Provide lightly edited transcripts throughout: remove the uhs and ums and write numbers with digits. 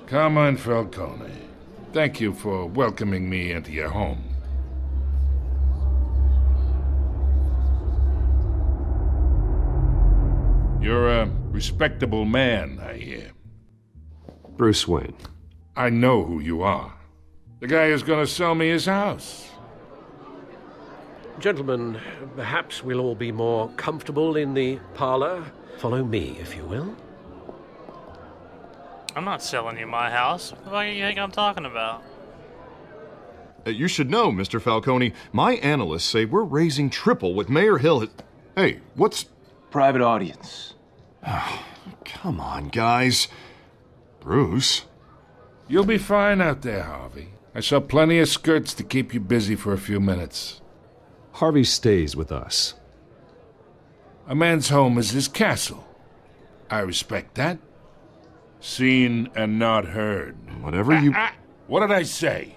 Carmine Falcone, thank you for welcoming me into your home. You're a respectable man, I hear. Bruce Wayne. I know who you are. The guy who's gonna sell me his house. Gentlemen, perhaps we'll all be more comfortable in the parlor. Follow me, if you will. I'm not selling you my house. What do you think I'm talking about? You should know, Mr. Falcone, my analysts say we're raising triple what Mayor Hill has... Hey, what's... Private audience. Come on, guys. Bruce? You'll be fine out there, Harvey. I saw plenty of skirts to keep you busy for a few minutes. Harvey stays with us. A man's home is his castle. I respect that. Seen and not heard. Whatever you... What did I say?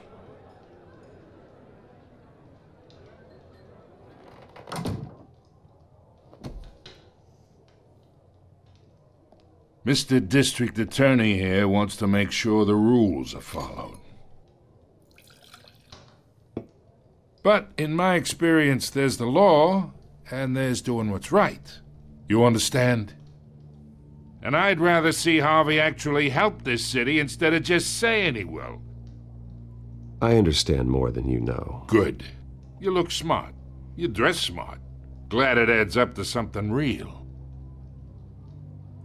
Mr. District Attorney here wants to make sure the rules are followed. But in my experience, there's the law, and there's doing what's right. You understand? And I'd rather see Harvey actually help this city instead of just saying he will. I understand more than you know. Good. You look smart. You dress smart. Glad it adds up to something real.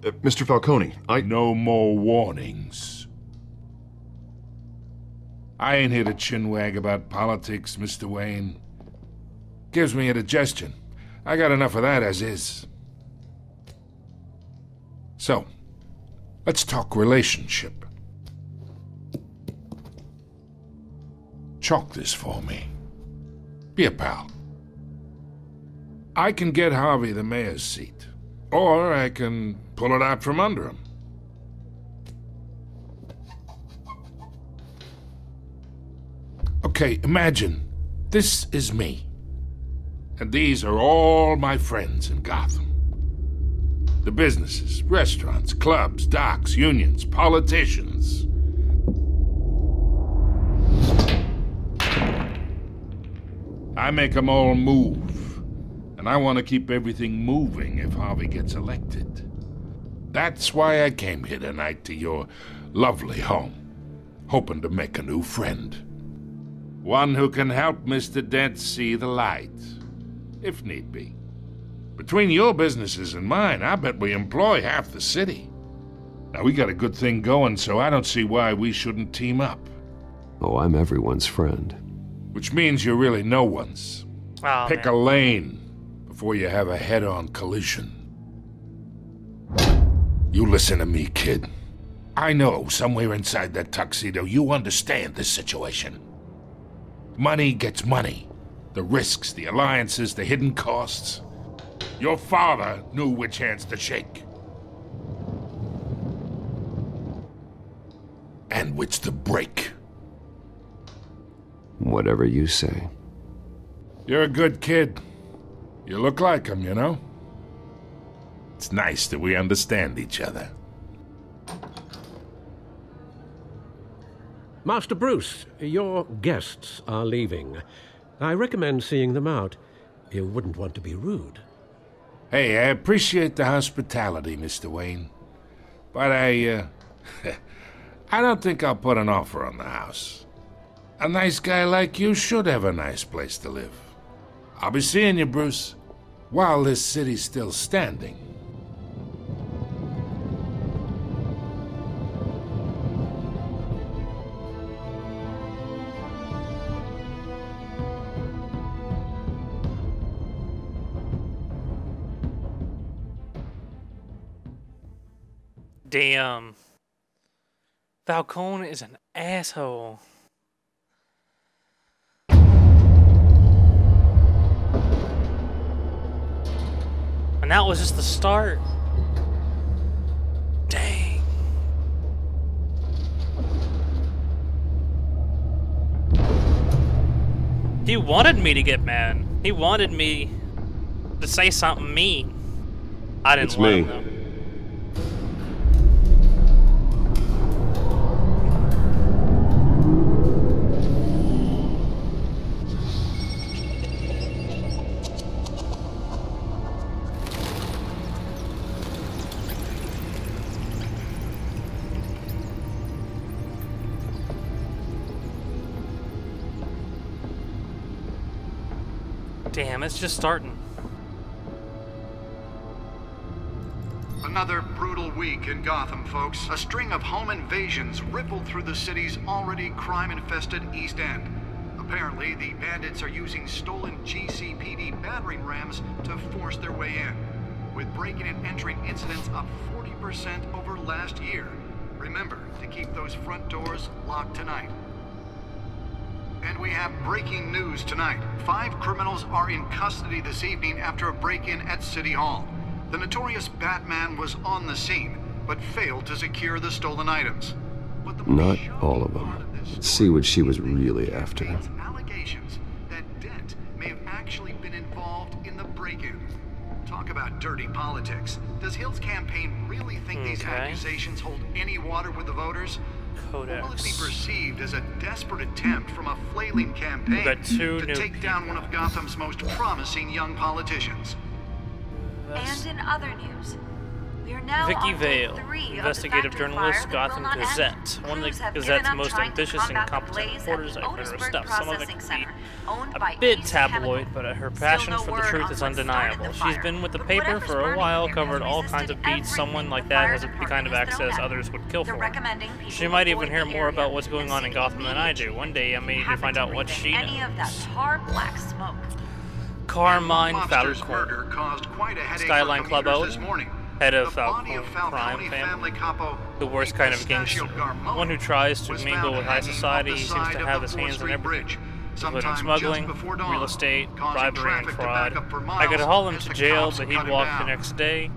Mr. Falcone, No more warnings. I ain't here to chinwag about politics, Mr. Wayne. Gives me indigestion. I got enough of that as is. So, let's talk relationship. Chalk this for me. Be a pal. I can get Harvey the mayor's seat, or I can pull it out from under him. Okay, imagine this is me, and these are all my friends in Gotham. The businesses, restaurants, clubs, docks, unions, politicians. I make them all move, and I want to keep everything moving if Harvey gets elected. That's why I came here tonight to your lovely home, hoping to make a new friend. One who can help Mr. Dent see the light, if need be. Between your businesses and mine, I bet we employ half the city. Now, we got a good thing going, so I don't see why we shouldn't team up. Oh, I'm everyone's friend. Which means you're really no one's. Oh, Pick man. a lane before you have a head-on collision. You listen to me, kid. I know somewhere inside that tuxedo you understand this situation. Money gets money. The risks, the alliances, the hidden costs. Your father knew which hands to shake. And which to break. Whatever you say. You're a good kid. You look like him, you know? It's nice that we understand each other. Master Bruce, your guests are leaving. I recommend seeing them out. You wouldn't want to be rude. Hey, I appreciate the hospitality, Mr. Wayne. But I don't think I'll put an offer on the house. A nice guy like you should have a nice place to live. I'll be seeing you, Bruce, while this city's still standing. Damn. Falcone is an asshole. And that was just the start. Dang. He wanted me to get mad. He wanted me to say something mean. I didn't It's let me. him though. Damn, it's just starting. Another brutal week in Gotham, folks. A string of home invasions rippled through the city's already crime-infested East End. Apparently, the bandits are using stolen GCPD battering rams to force their way in, with breaking and entering incidents up 40% over last year. Remember to keep those front doors locked tonight. And we have breaking news tonight. 5 criminals are in custody this evening after a break-in at City Hall. The notorious Batman was on the scene, but failed to secure the stolen items. But the Not all of them. Let's see what she was really after. Allegations that Dent may have actually been involved in the break-in. Talk about dirty politics. Does Hill's campaign really think these accusations hold any water with the voters? Codex. Or will it be perceived as a desperate attempt from a flailing campaign to take down one of Gotham's most promising young politicians? And in other news, we are now Vicky on day Vale, 3 investigative of the journalist, factory fire that Gotham will not Gazette. end. One of Crews the have Gazette's given up most trying to ambitious and combat the competent blaze at reporters. the I've heard her Otisburg stuff. Some of it Processing can be Center, owned a by bit Ace tabloid, Chemical. but her Still passion no for the word truth on is what undeniable. started the She's fire, been with the but paper whatever's for a burning while, there covered has all kinds of resisted beats someone everything like the that fire has the kind of department has access thrown at others it. would kill They're for. recommending people She might even avoid hear the more area about what's going and on in seek Gotham than I immediate do. One day I may need to happen find out breathe what in she any of that knows. tar black smoke. Carmine Monster's Falcone, murder caused quite a headache Skyline for Club commuters owner, this morning. head of The body Falcone of crime Falcone family, capo, the worst kind of gangster, one who tries to was mingle found with high hanging society. off the He seems side to of have the his 4th hands in Street everything, Bridge, including sometime smuggling, just before dawn, real estate, causing bribery, and traffic to back fraud. up for I could miles haul him as to the jail, cops but cut he'd him walk the down. next day.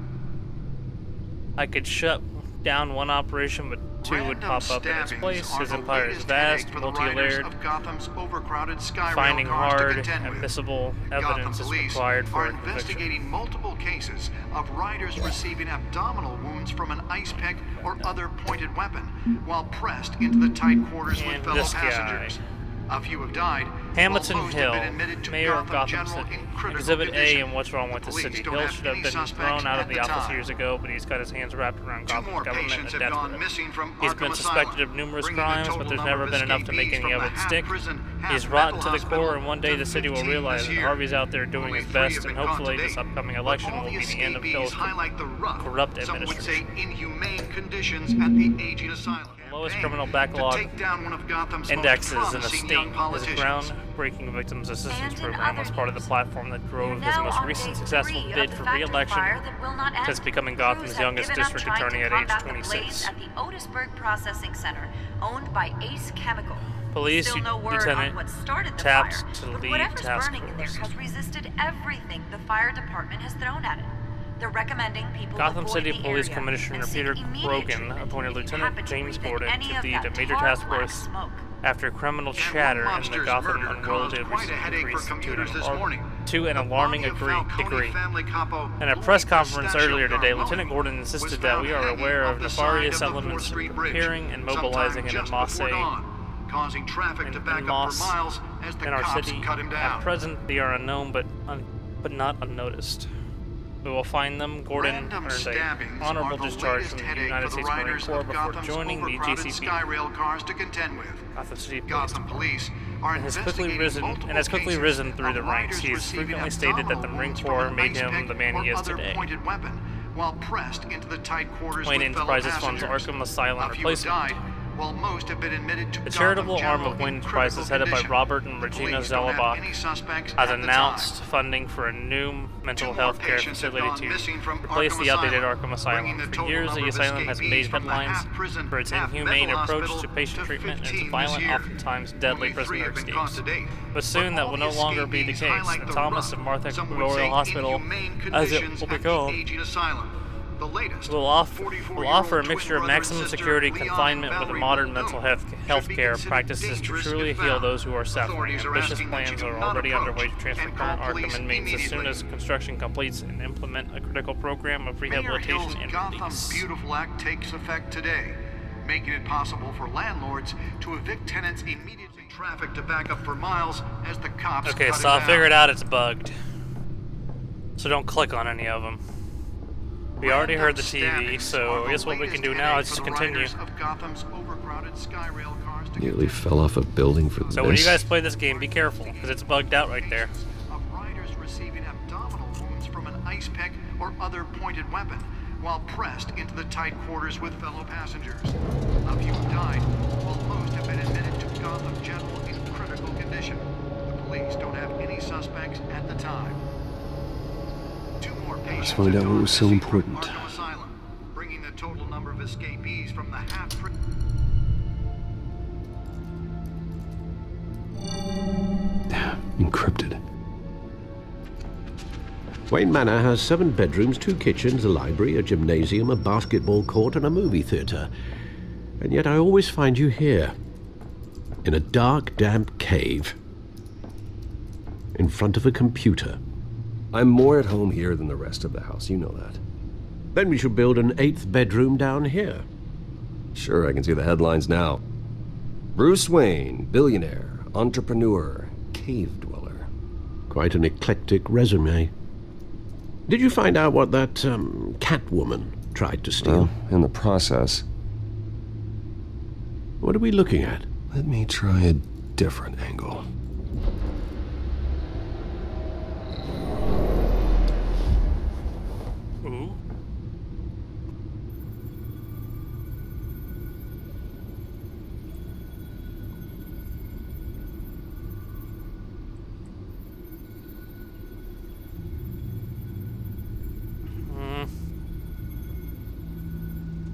I could shut down one operation, but 2 would Random pop up in its stabbings place. are His the empire is latest vast, headache for the riders multi-layered. of Gotham's overcrowded Skyrail Finding cars to hard, contend with. admissible Gotham evidence is police required for are a conviction. investigating multiple cases of riders receiving abdominal wounds from an ice pick or other pointed weapon while pressed into the tight quarters with And fellow this guy. passengers. A few have died. Hamilton while most Hill, have been admitted to mayor of Gotham General City. in critical Exhibit A condition. and what's wrong with the Police city. don't Hill have should have any been suspect thrown out at of the the office time. years ago, but he's got his hands wrapped around 2 Gotham's more government patients and have death gone with it. missing from He's Arkham been suspected Asylum, of numerous bringing the crimes, total but there's number never of been enough to make escapees any from of the it half stick. prison, half He's rotten to mental the core, hospital and one day to the city will 15 realize this that year. Harvey's out there doing Only his 3 best, have and been caught hopefully to this date. upcoming But election all will the be the end of escapees Hill's highlight the rough, corrupt some would say administration. inhumane conditions at the aging asylum. The lowest Campaign criminal backlog to take down one of Gotham's indexes most in the promising state. young His politicians. groundbreaking victims assistance And in program was other part of the news, platform that we are drove his now most on recent day successful 3 bid of for the factory re-election fire that will not end. since becoming Gotham's Crews have youngest given up district trying attorney to at age combat the 26. blaze at the Otisburg Processing Center, owned by Ace Chemical. Police Still no word Lieutenant on what started the taps fire, to but lead whatever's task burning in there force. has resisted everything the fire department has thrown at it. They're recommending people Gotham avoid City the Police area Commissioner and seek Peter immediate Grogan treatment appointed if you Lieutenant happen to James breathe in Gordon any to of lead that a major tar task black force smoke. after criminal And chatter one in the monster's Gotham murder unworld caused quite a headache for commuters this morning. to an The alarming body of Falcone degree. family capo In a Louis press conference Pistachio earlier today, Carmona Lieutenant Gordon was insisted that found we are hanging aware off of the side nefarious of the 4th elements Street Bridge, preparing and sometime mobilizing in just Marseille before dawn, causing traffic to back up for miles as the in our cops city. cut him At down. present, they are unknown but not unnoticed. We will find them. Gordon Random earned stabbings an honorable are the discharge latest from the headache United for the States Marine riders Corps of before Gotham's joining the overcrowded GCP. Skyrail cars to contend with. Gotham City Police Gotham police are and has investigating quickly risen through the ranks. He has receiving frequently stated that the abdominal Marine wounds Corps from an made ice him pick the man he or is other today. pointed weapon while pressed into the tight quarters Wayne with fellow Enterprises funds passengers. Arkham Asylum A few replacement. died, while most have been admitted to The charitable Gotham arm General of Wayne in Enterprises, critical headed by condition. Robert and The Regina police don't have Zellabach, any suspects has at the announced time. funding for a new mental 2 more health care patients have facility gone to missing from replace Arkham the outdated Asylum, Arkham Asylum. bringing the For total years, the number of asylum has made escapees from the headlines half-prison, for its inhumane half-mental approach to hospital patient to treatment and its 15 violent, this year. oftentimes deadly Only 3 prisoner have been caught escapes. to date. But soon that all will the no longer be the escapees case. highlight The the Thomas rough, and Martha some would Memorial say Hospital, inhumane as it conditions will be at the called, aging asylum. The latest, will offer a 44-year-old mixture of twin maximum brother and security sister, Leon confinement and with Valerie modern Muldoon, mental health should be care considered practices to dangerous truly if heal found. those who are suffering. Authorities are Ambitious asking that you plans do are not already approach underway to transfer and call current Arkham police inmates as soon immediately. as construction completes and implement a critical program of Mayor rehabilitation Hill's and Gotham release. Beautiful Act takes effect today, making it possible for landlords to evict tenants immediately. Traffic to back up for miles as the cops Okay, cut so it I down. figured out it's bugged. So don't click on any of them. We already heard the TV, so I guess what we can do now is just continue. Nearly fell off a building for this. So when you guys play this game, be careful, because it's bugged out right there. or other pointed weapon while pressed into the tight quarters with fellow passengers. A few have died, while most have been admitted to Gotham General in critical condition. The police don't have any suspects at the time. Two more patients Let's find out what was so important. Arkham Asylum, bringing the total number of escapees from the Encrypted. Wayne Manor has 7 bedrooms, 2 kitchens, a library, a gymnasium, a basketball court, and a movie theater. And yet I always find you here, in a dark, damp cave, in front of a computer. I'm more at home here than the rest of the house, you know that. Then we should build an 8th bedroom down here. Sure, I can see the headlines now. Bruce Wayne, billionaire, entrepreneur, cave dweller. Quite an eclectic resume. Did you find out what that, Catwoman tried to steal? Well, in the process. What are we looking at? Let me try a different angle. Ooh.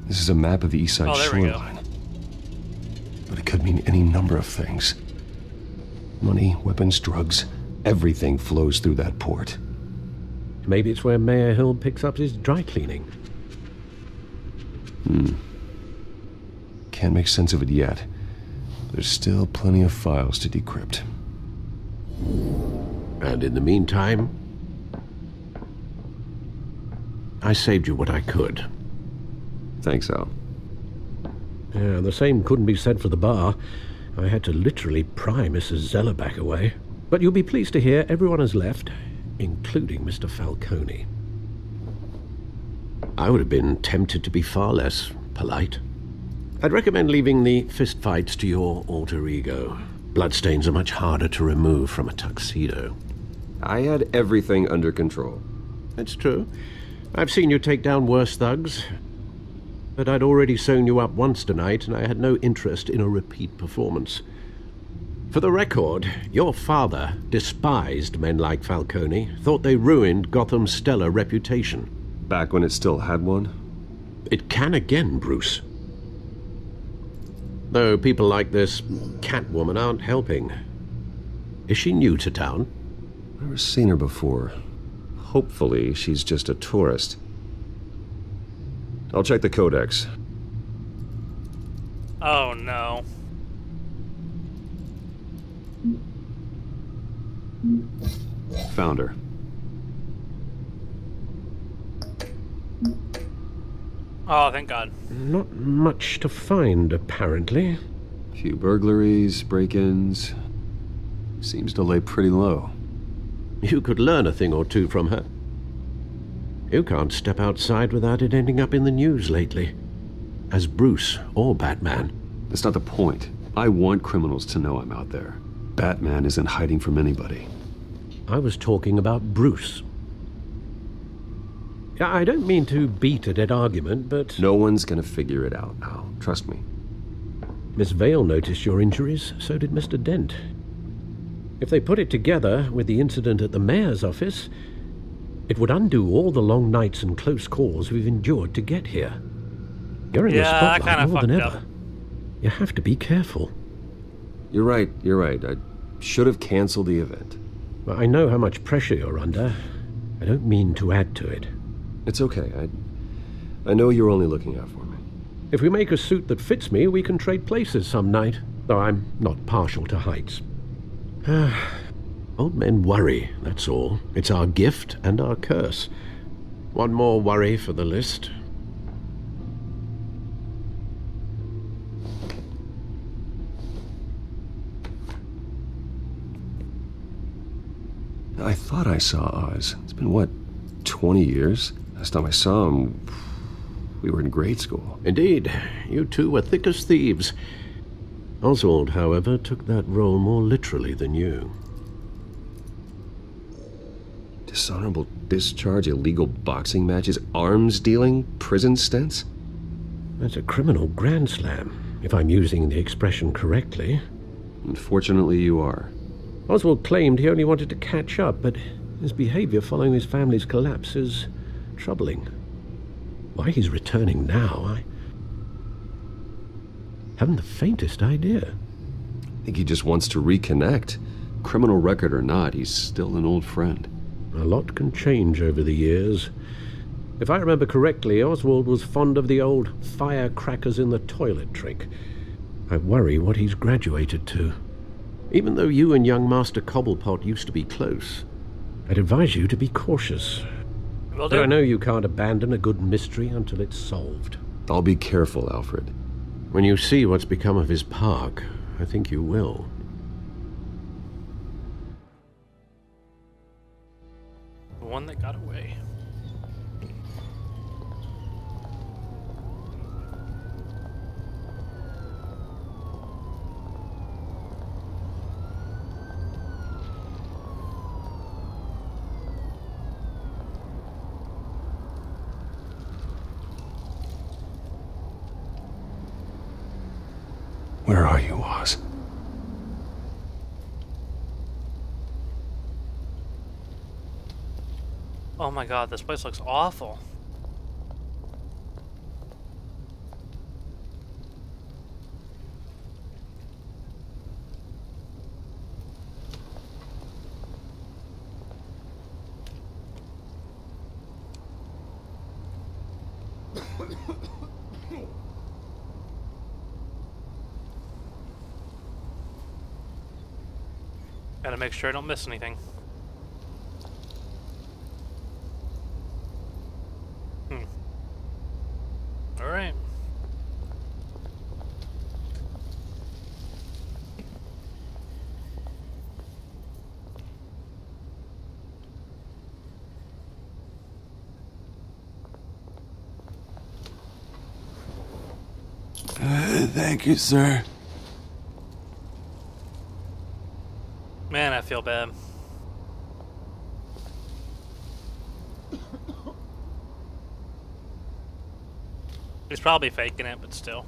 This is a map of the East Side Oh, there we go. shoreline. But it could mean any number of things. Money, weapons, drugs, everything flows through that port. Maybe it's where Mayor Hill picks up his dry cleaning. Can't make sense of it yet. There's still plenty of files to decrypt. And in the meantime, I saved you what I could. Thanks, Al. Yeah, the same couldn't be said for the bar. I had to literally pry Mrs. Zellerback away. But you'll be pleased to hear everyone has left, including Mr. Falcone. I would have been tempted to be far less polite. I'd recommend leaving the fistfights to your alter ego. Bloodstains are much harder to remove from a tuxedo. I had everything under control. That's true. I've seen you take down worse thugs. But I'd already sewn you up once tonight, and I had no interest in a repeat performance. For the record, your father despised men like Falcone, thought they ruined Gotham's stellar reputation. Back when it still had one? It can again, Bruce. Though people like this Catwoman aren't helping. Is she new to town? Never seen her before. Hopefully, she's just a tourist. I'll check the codex. Oh no. Found her. Oh, thank God. Not much to find, apparently. Few burglaries, break-ins. Seems to lay pretty low. You could learn a thing or two from her. You can't step outside without it ending up in the news lately. As Bruce or Batman. That's not the point. I want criminals to know I'm out there. Batman isn't hiding from anybody. I was talking about Bruce. I don't mean to beat a dead argument, but... No one's gonna figure it out, Al. Trust me. Miss Vale noticed your injuries, so did Mr. Dent. If they put it together with the incident at the mayor's office, it would undo all the long nights and close calls we've endured to get here. You're in the spotlight more than ever. You have to be careful. You're right. I should have canceled the event. Well, I know how much pressure you're under. I don't mean to add to it. It's okay. I know you're only looking out for me. If we make a suit that fits me, we can trade places some night. Though I'm not partial to heights. Old men worry, that's all. It's our gift and our curse. One more worry for the list. I thought I saw Oz. It's been, what, 20 years? Last time I saw him, we were in grade school. Indeed. You two were thick as thieves. Oswald, however, took that role more literally than you. Dishonorable discharge, illegal boxing matches, arms dealing, prison stints? That's a criminal grand slam, if I'm using the expression correctly. Unfortunately, you are. Oswald claimed he only wanted to catch up, but his behavior following his family's collapse is troubling. Why he's returning now, I haven't the faintest idea. I think he just wants to reconnect. Criminal record or not, he's still an old friend. A lot can change over the years. If I remember correctly, Oswald was fond of the old firecrackers in the toilet trick. I worry what he's graduated to. Even though you and young Master Cobblepot used to be close, I'd advise you to be cautious. Will do. But I know you can't abandon a good mystery until it's solved. I'll be careful, Alfred. When you see what's become of his park, I think you will. The one that got away. Where are you, Oz? Oh my god, this place looks awful. Gotta make sure I don't miss anything. Alright. Thank you, sir. Man, I feel bad. He's probably faking it, but still.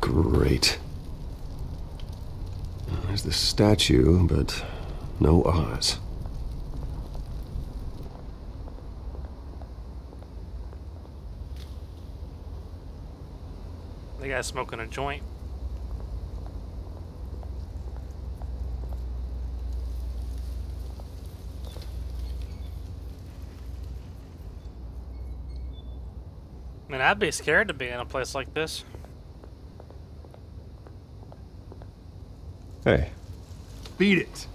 Great. There's the statue, but no Oz. The guy's smoking a joint. Man, I'd be scared to be in a place like this. Hey. Beat it.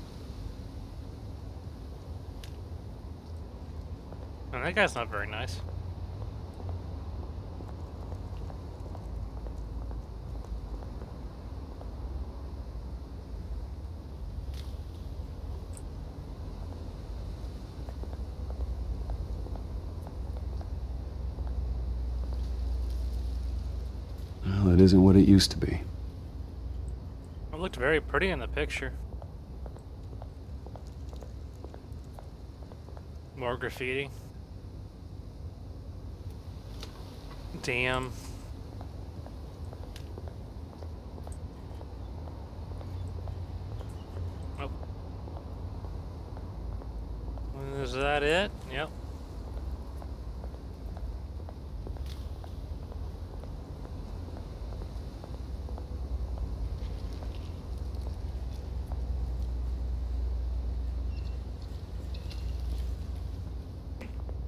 Man, that guy's not very nice. Well, it isn't what it used to be. It looked very pretty in the picture. More graffiti. Damn. Oh. Is that it? Yep.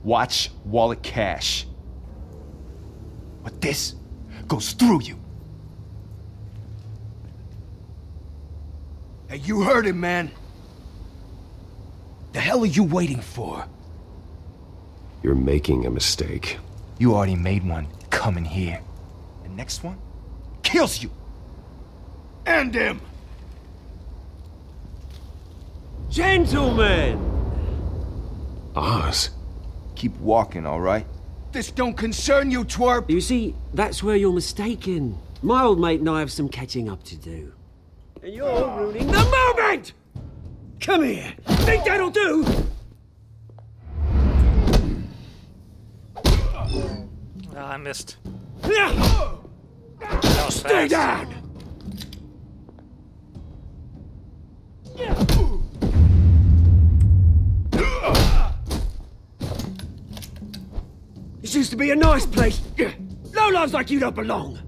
Watch wallet cash. But this goes through you. Hey, you heard it, man. The hell are you waiting for? You're making a mistake. You already made one coming here. The next one? kills you. And him. Gentlemen! Oz. Keep walking, all right? This don't concern you, twerp! You see, that's where you're mistaken. My old mate and I have some catching up to do. And you're ruining the moment! Come here! Think that'll do? I missed. Yeah. That was Stay fast. down! This used to be a nice place. Lowlifes like you don't belong.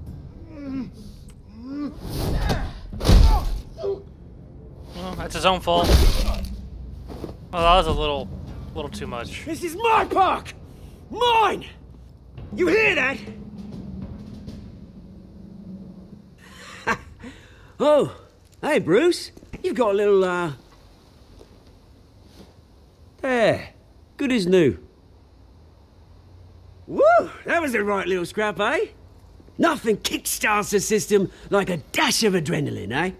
Well, that's his own fault. Well, that was a little too much. This is my park! Mine! You hear that? Oh, hey, Bruce. You've got a little, There. Good as new. Woo! That was a right little scrap, eh? Nothing kickstarts the system like a dash of adrenaline, eh?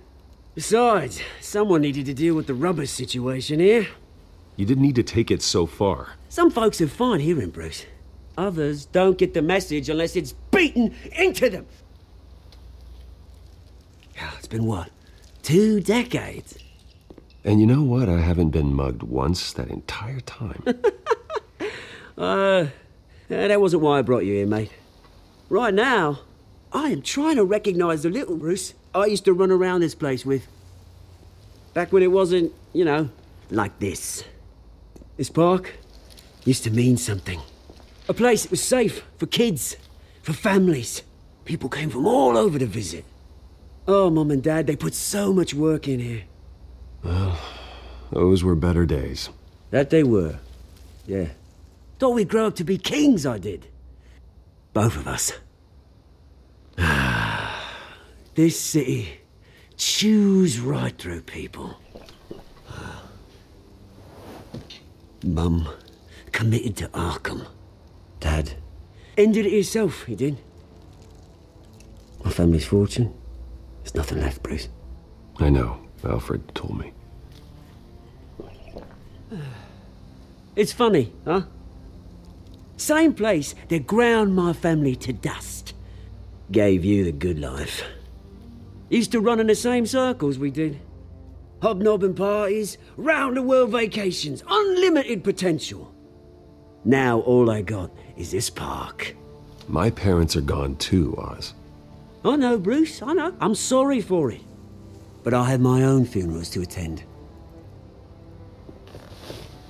Besides, someone needed to deal with the rubber situation here. You didn't need to take it so far. Some folks are fine hearing, Bruce. Others don't get the message unless it's beaten into them. It's been what? 2 decades? And you know what? I haven't been mugged once that entire time. That wasn't why I brought you here, mate. Right now, I am trying to recognize the little Bruce I used to run around this place with. Back when it wasn't, you know, like this. This park used to mean something. A place that was safe for kids, for families. People came from all over to visit. Oh, Mum and Dad, they put so much work in here. Well, those were better days. That they were, yeah. Thought we'd grow up to be kings, I did. Both of us. This city chews right through people. Mum committed to Arkham. Dad ended it himself, he did. My family's fortune, there's nothing left, Bruce. I know. Alfred told me. It's funny, huh? Same place that ground my family to dust. Gave you the good life. Used to run in the same circles we did. Hobnobbing parties, round-the-world vacations, unlimited potential. Now all I got is this park. My parents are gone too, Oz. I know, Bruce, I know. I'm sorry for it. But I have my own funerals to attend.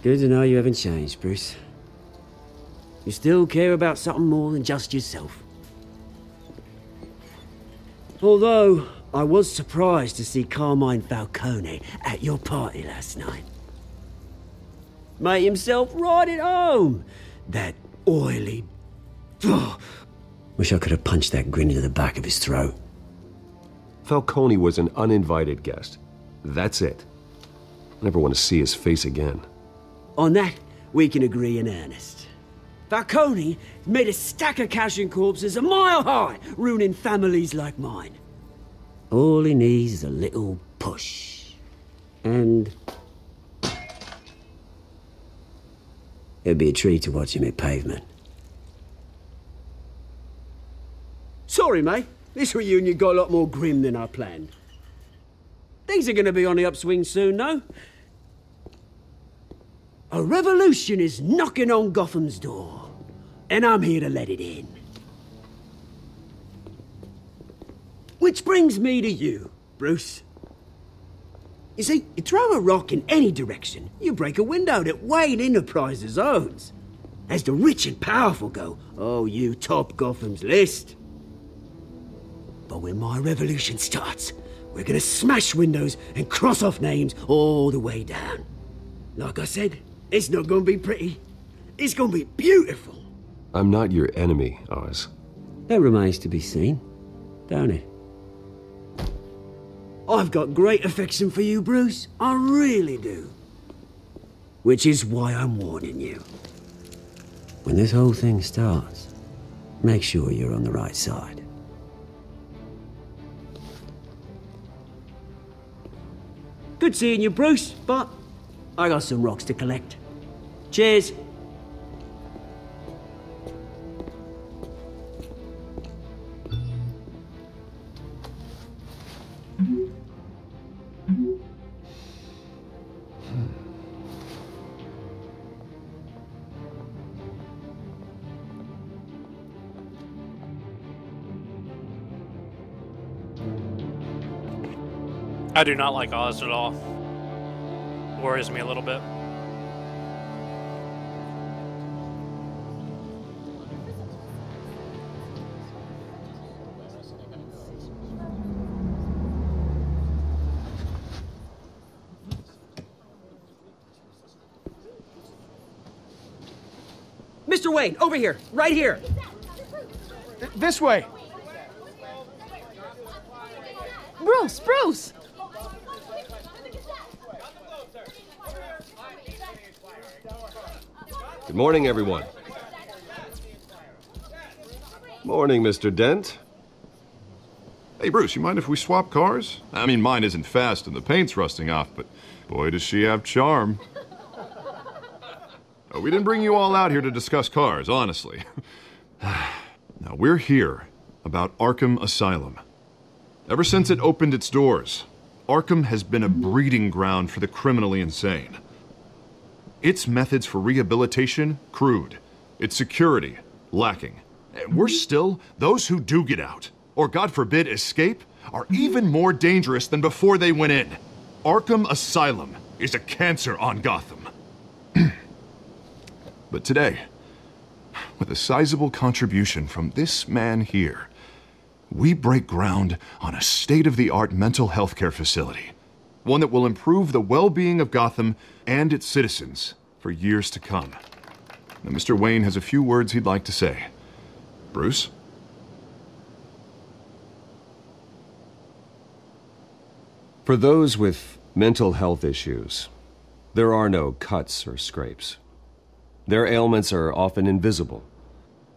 Good to know you haven't changed, Bruce. You still care about something more than just yourself. Although, I was surprised to see Carmine Falcone at your party last night. Made himself right at home. That oily... Wish I could have punched that grin into the back of his throat. Falcone was an uninvited guest. That's it. I never want to see his face again. On that, we can agree in earnest. Falcone made a stack of cash and corpses a mile high, ruining families like mine. All he needs is a little push. And... it'd be a treat to watch him hit pavement. Sorry, mate. This reunion got a lot more grim than I planned. Things are gonna be on the upswing soon, though. A revolution is knocking on Gotham's door, and I'm here to let it in. Which brings me to you, Bruce. You see, you throw a rock in any direction, you break a window that Wayne Enterprises owns. As the rich and powerful go, oh, you top Gotham's list. But when my revolution starts, we're gonna smash windows and cross off names all the way down. Like I said, it's not gonna be pretty. It's gonna be beautiful. I'm not your enemy, Oz. That remains to be seen, don't it? I've got great affection for you, Bruce. I really do. Which is why I'm warning you. When this whole thing starts, make sure you're on the right side. Good seeing you, Bruce, but I got some rocks to collect. Cheers. I do not like Oz at all. Worries me a little bit. Mr. Wayne, over here, right here. This way. Bruce! Good morning, everyone. Morning, Mr. Dent. Hey, Bruce, you mind if we swap cars? I mean, mine isn't fast and the paint's rusting off, but boy, does she have charm. We didn't bring you all out here to discuss cars, honestly. Now, we're here about Arkham Asylum. Ever since it opened its doors, Arkham has been a breeding ground for the criminally insane. Its methods for rehabilitation, crude. Its security, lacking. And worse still, those who do get out, or God forbid escape, are even more dangerous than before they went in. Arkham Asylum is a cancer on Gotham. But today, with a sizable contribution from this man here, we break ground on a state-of-the-art mental health care facility. One that will improve the well-being of Gotham and its citizens for years to come. Now, Mr. Wayne has a few words he'd like to say. Bruce? For those with mental health issues, there are no cuts or scrapes. Their ailments are often invisible,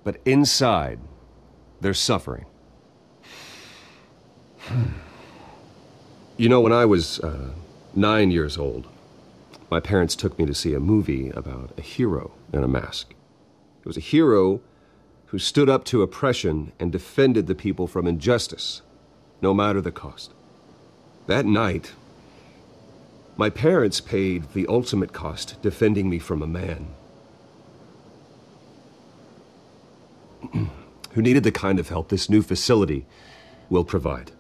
but inside, they're suffering. You know, when I was 9 years old, my parents took me to see a movie about a hero in a mask. It was a hero who stood up to oppression and defended the people from injustice, no matter the cost. That night, my parents paid the ultimate cost defending me from a man who needed the kind of help this new facility will provide.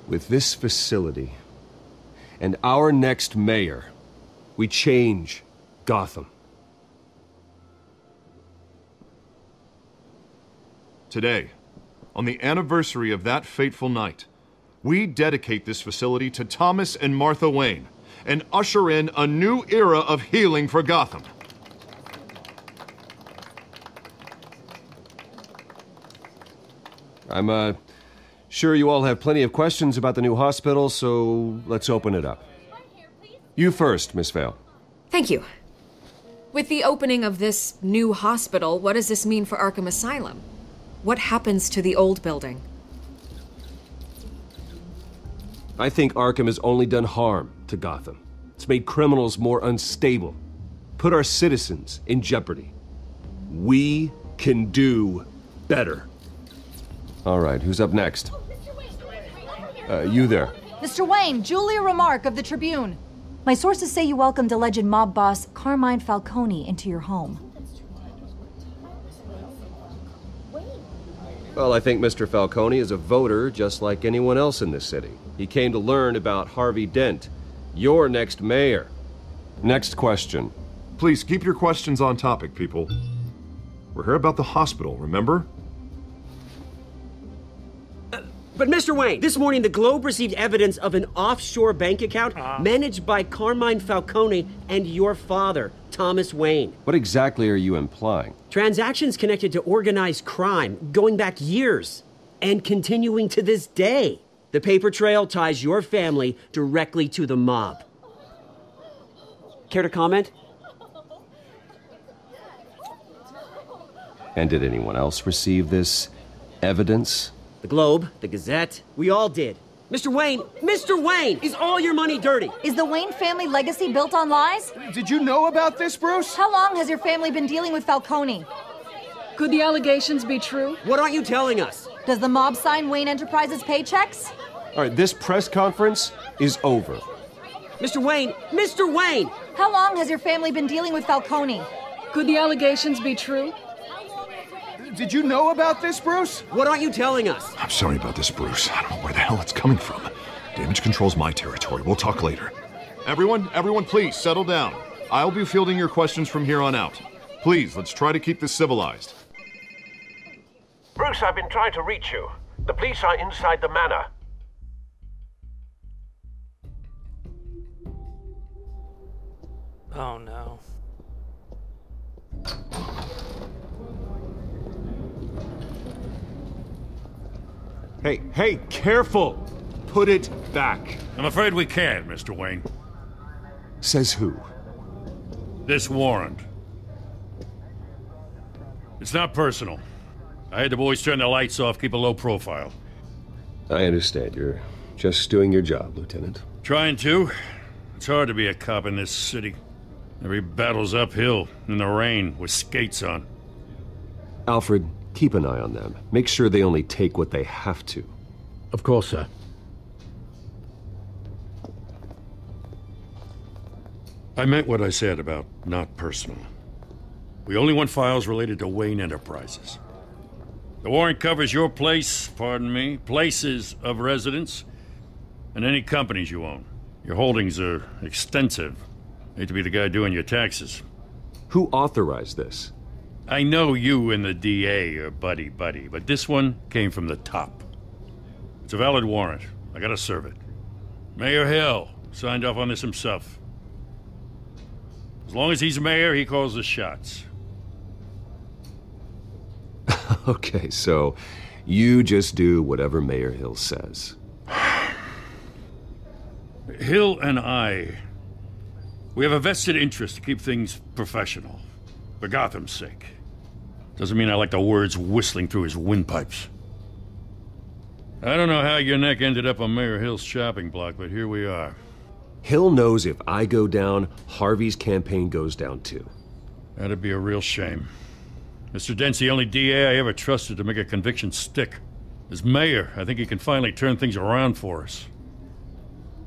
With this facility and our next mayor, we change Gotham. Today, on the anniversary of that fateful night, we dedicate this facility to Thomas and Martha Wayne and usher in a new era of healing for Gotham. I'm sure you all have plenty of questions about the new hospital, so let's open it up. You first, Miss Vale. Thank you. With the opening of this new hospital, what does this mean for Arkham Asylum? What happens to the old building? I think Arkham has only done harm to Gotham. It's made criminals more unstable, put our citizens in jeopardy. We can do better. All right, who's up next? You there. Mr. Wayne, Julia Remark of the Tribune. My sources say you welcomed alleged mob boss Carmine Falcone into your home. Well, I think Mr. Falcone is a voter just like anyone else in this city. He came to learn about Harvey Dent, your next mayor. Next question. Please keep your questions on topic, people. We're here about the hospital, remember? But Mr. Wayne, this morning the Globe received evidence of an offshore bank account managed by Carmine Falcone and your father, Thomas Wayne. What exactly are you implying? Transactions connected to organized crime going back years and continuing to this day. The paper trail ties your family directly to the mob. Care to comment? And did anyone else receive this evidence? The Globe, the Gazette, we all did. Mr. Wayne, is all your money dirty? Is the Wayne family legacy built on lies? Did you know about this, Bruce? How long has your family been dealing with Falcone? Could the allegations be true? What aren't you telling us? Does the mob sign Wayne Enterprises paychecks? All right, this press conference is over. Mr. Wayne! How long has your family been dealing with Falcone? Could the allegations be true? Did you know about this, Bruce? What aren't you telling us? I'm sorry about this, Bruce. I don't know where the hell it's coming from. Damage control's my territory. We'll talk later. Everyone, please settle down. I'll be fielding your questions from here on out. Please, let's try to keep this civilized. Bruce, I've been trying to reach you. The police are inside the manor. Oh no. Hey, careful! Put it back. I'm afraid we can't, Mr. Wayne. Says who? This warrant. It's not personal. I had the boys turn the lights off, keep a low profile. I understand. You're just doing your job, Lieutenant. Trying to. It's hard to be a cop in this city. Every battle's uphill, in the rain, with skates on. Alfred, keep an eye on them. Make sure they only take what they have to. Of course, sir. I meant what I said about not personal. We only want files related to Wayne Enterprises. The warrant covers your place, pardon me, places of residence, and any companies you own. Your holdings are extensive. Hate to be the guy doing your taxes. Who authorized this? I know you and the DA are buddy-buddy, but this one came from the top. It's a valid warrant. I gotta serve it. Mayor Hill signed off on this himself. As long as he's mayor, he calls the shots. Okay, so you just do whatever Mayor Hill says. Hill and I, we have a vested interest to keep things professional, for Gotham's sake. Doesn't mean I like the words whistling through his windpipes. I don't know how your neck ended up on Mayor Hill's shopping block, but here we are. Hill knows if I go down, Harvey's campaign goes down too. That'd be a real shame. Mr. Dent's the only DA I ever trusted to make a conviction stick. As mayor, I think he can finally turn things around for us.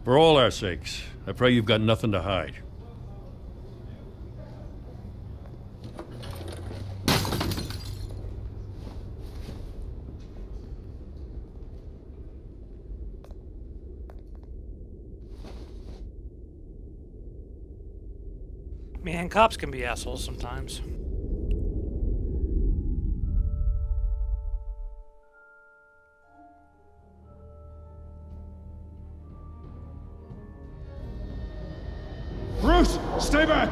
For all our sakes, I pray you've got nothing to hide. Man, cops can be assholes sometimes. Bruce, stay back!